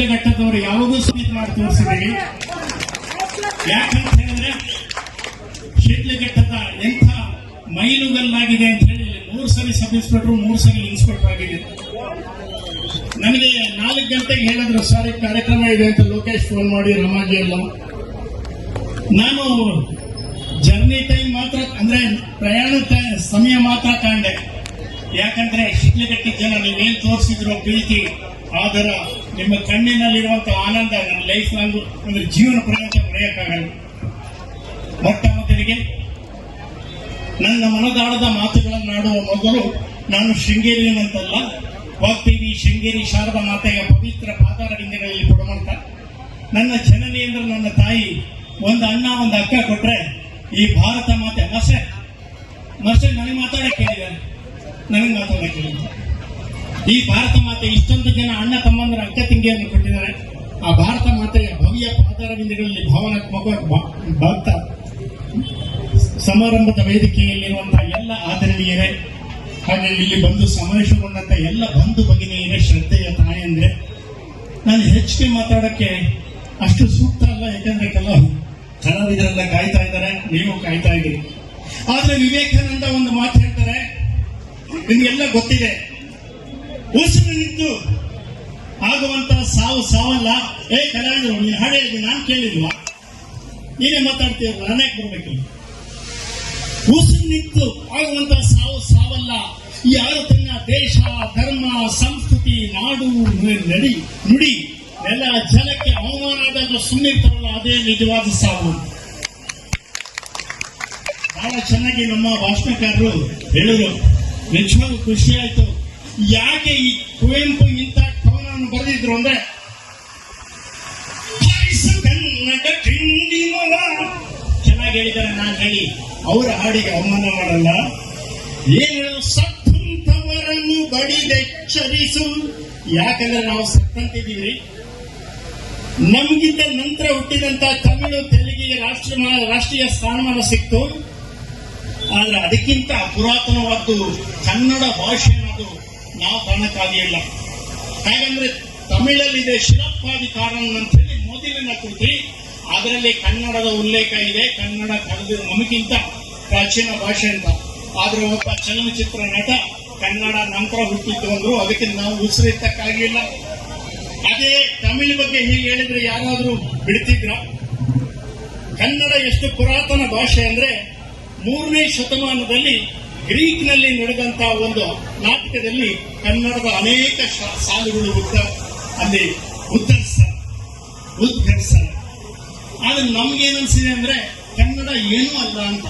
ಘಟ್ಟದವರು ಯಾವಾಗೂ ಸ್ಪೀಚ್ ಮಾಡಿ ತೋರಿಸಿದ್ದೀವಿ. ಯಾಕಂತ ಹೇಳಿದ್ರೆ ಶಿಡ್ಲಘಟ್ಟದ ಎಂಥ ಮೈಲುಗಲ್ಲಾಗಿದೆ ಅಂತ ಹೇಳಿ 3 ಸರಿ ಸಬ್ ಇನ್ಸ್ಪೆಕ್ಟರ್ 3 ಸರಿ ಇನ್ಸ್ಪೆಕ್ಟರ್ ಆಗಿದೆ. ನನಗೆ 4 ಗಂಟೆಗೆ ಹೇಳಿದ್ರು ಸರ್ ಕಾರ್ಯಕ್ರಮ ಇದೆ ಅಂತ ಲೋಕೇಶ್ ಫೋನ್ ಮಾಡಿ ರಮಾಜಿ ಎಲ್ಲ. ನಾನು ಜರ್ನಿ ಟೈಮ್ ಮಾತ್ರ ಅಂದ್ರೆ ಪ್ರಯಾಣ ಸಮಯ ಮಾತ್ರ ಕಾಂಡೆ. ಯಾಕಂದ್ರೆ ಶಿಡ್ಲಘಟ್ಟ ಜನ ನೀವೇನ್ ತೋರಿಸಿದ್ರು ಪ್ರೀತಿ ಆದರ ನಿಮ್ಮ ಕಣ್ಣಿನಲ್ಲಿರುವಂತಹ ಆನಂದ ನನ್ನ ಲೈಫ್ ಲಾಂಗ್ ಅಂದ್ರೆ ಜೀವನ ಪರ್ಯಂತ ಮರೆಯಕ್ಕಾಗಲ್ಲ. ಮೊಟ್ಟ ಮೊದಲಿಗೆ ನನ್ನ ಮನದಾಳದ ಮಾತುಗಳನ್ನಾಡುವ ಮೊದಲು ನಾನು ಶೃಂಗೇರಿಯನ್ನಂತಲ್ಲ ವಾಗ್ದೇವಿ ಶೃಂಗೇರಿ ಶಾರದಾ ಮಾತೆಯ ಪವಿತ್ರ ಪಾದಾರವಿಂದಗಳಲ್ಲಿ ಕೊಡುವಂತ ನನ್ನ ಜನನಿ ಅಂದ್ರೆ ನನ್ನ ತಾಯಿ ಒಂದು ಅಣ್ಣ ಒಂದು ಅಕ್ಕ ಕೊಟ್ರೆ ಈ ಭಾರತ ಮಾತೆ ಮರ್ಸೆ ನನಗೆ ಮಾತಾಡಕ್ಕೆ ಹೇಳಿದ್ದಾರೆ, ನನಗೆ ಮಾತಾಡಕ್ಕೆ ಹೇಳಿದ್ದಾರೆ. ಈ ಭಾರತ ಮಾತೆ ಇಷ್ಟೊಂದು ಜನ ಅಣ್ಣ ತಮ್ಮಂದ್ರ ಅಕ್ಕ ತಂಗಿಯನ್ನು ಕೊಟ್ಟಿದ್ದಾರೆ. ಆ ಭಾರತ ಮಾತೆಯ ಭವ್ಯ ಪಾದಾರವಿಂದಗಳಲ್ಲಿ ಭಾವನಾತ್ಮಕ ಭಕ್ತ ಸಮಾರಂಭದ ವೇದಿಕೆಯಲ್ಲಿರುವಂತಹ ಎಲ್ಲ ಆದರಣೀಯರೇ, ಹಾಗೆ ಇಲ್ಲಿ ಬಂದು ಸಮಾವೇಶಗೊಂಡಂತ ಎಲ್ಲ ಬಂಧು ಭಗಿನಿಯರೇ, ಶ್ರದ್ಧೆಯ ತಾಯಂದ್ರೆ, ನಾನು ಹೆಚ್ಚಿಗೆ ಮಾತಾಡಕ್ಕೆ ಅಷ್ಟು ಸೂಕ್ತ ಅಲ್ಲ. ಯಾಕಂದ್ರೆ ಕೆಲವು ಕಲಾವಿದರೆಲ್ಲ ಕಾಯ್ತಾ ಇದ್ದಾರೆ, ನೀವು ಕಾಯ್ತಾ ಇದ್ದೀರಿ. ಆದ್ರೆ ವಿವೇಕಾನಂದ ಒಂದು ಮಾತು ಹೇಳ್ತಾರೆ, ನಿಮ್ಗೆಲ್ಲ ಗೊತ್ತಿದೆ, ಉಸಿರು ನಿಂತು ಆಗುವಂತಹ ಸಾವಲ್ಲ. ಕಲಾವಿದರು ನೀನು ಹಾಡು ಹೇಳಿದ್ರು ನಾನು ಕೇಳಿಲ್ವಾ, ನೀನೇ ಮಾತಾಡ್ತೀರ, ನಾನೇ ಬರ್ಬೇಕಿಲ್ಲ. ಉಸಿರು ನಿಂತು ಆಗುವಂತಹ ಸಾವಲ್ಲ. ಯಾರು ತನ್ನ ದೇಶ ಧರ್ಮ ಸಂಸ್ಕೃತಿ ನಾಡು ನುಡಿ ಎಲ್ಲ ಜನಕ್ಕೆ ಅವಮಾನ ಆದಾಗ ಸುಮ್ಮನಿರ್ತಾರಲ್ಲ, ಅದೇ ನಿಜವಾದ ಸಾವು. ಬಹಳ ಚೆನ್ನಾಗಿ ನಮ್ಮ ಭಾಷಣಕಾರರು ಹೇಳಿದ್ರು, ನಿಜವಾಗ್ಲೂ ಖುಷಿ ಆಯ್ತು. ಯಾಕೆ ಈ ಕುವೆಂಪು ಇಂಥ ಕವನವನ್ನು ಬರೆದಿದ್ರು ಅಂದ್ರೆ, ಚೆನ್ನಾಗಿ ಹೇಳಿದ್ದಾರೆ. ನಾನು ಹೇಳಿ ಅವರ ಹಾಡಿಗೆ ಅವಮಾನ ಮಾಡಲ್ಲ. ಏನ್ ಹೇಳೋದು, ಸತ್ತಂತವರನ್ನು ಬಡಿದೆಚ್ಚರಿಸು. ಯಾಕಂದ್ರೆ ನಾವು ಸತ್ತಂತಿದ್ದೀವಿ. ನಮಗಿಂತ ನಂತರ ಹುಟ್ಟಿದಂತ ತಮಿಳು ತೆಲುಗಿಗೆ ರಾಷ್ಟ್ರೀಯ ಸ್ಥಾನಮಾನ ಸಿಕ್ತು. ಆದ್ರೆ ಅದಕ್ಕಿಂತ ಪುರಾತನವಾದ್ದು ಕನ್ನಡ ಭಾಷೆ ಅನ್ನೋದು ನಾವು ಕಾರಣಕ್ಕಾಗಿಲ್ಲ. ಹಾಗಂದ್ರೆ ತಮಿಳಲ್ಲಿದೆ ಶಿರಪ್ಪಾಧಿಕಾರಂ ಅಂತ ಹೇಳಿ ಮೊದಲಿನ ಕೃತಿ, ಅದರಲ್ಲಿ ಕನ್ನಡದ ಉಲ್ಲೇಖ ಇದೆ. ಕನ್ನಡ ಕಳೆದ ನಮಗಿಂತ ಪ್ರಾಚೀನ ಭಾಷೆ ಅಂತ. ಆದ್ರೆ ಒಬ್ಬ ಚಲನಚಿತ್ರ ನಟ ಕನ್ನಡ ನಂತರ ಹುಟ್ಟಿತ್ತು ಅಂದ್ರು, ಅದಕ್ಕೆ ನಾವು ಉಸಿರೆತ್ತಕ್ಕಾಗಿಲ್ಲ. ಅದೇ ತಮಿಳು ಬಗ್ಗೆ ಹೀಗೆ ಹೇಳಿದ್ರೆ ಯಾರಾದ್ರೂ ಬಿಡ್ತಿದ್ರ? ಕನ್ನಡ ಎಷ್ಟು ಪುರಾತನ ಭಾಷೆ ಅಂದ್ರೆ 3ನೇ ಶತಮಾನದಲ್ಲಿ ಗ್ರೀಕ್ನಲ್ಲಿ ನಡೆದಂತಹ ಒಂದು ನಾಟಕದಲ್ಲಿ ಕನ್ನಡದ ಅನೇಕ ಸಾಲುಗಳು ಅಲ್ಲಿ ಉದ್ಘರ್ಸ. ಆದ್ರೆ ನಮ್ಗೇನನ್ಸಿದೆ ಅಂದ್ರೆ ಕನ್ನಡ ಏನೂ ಅಲ್ಲ ಅಂತ.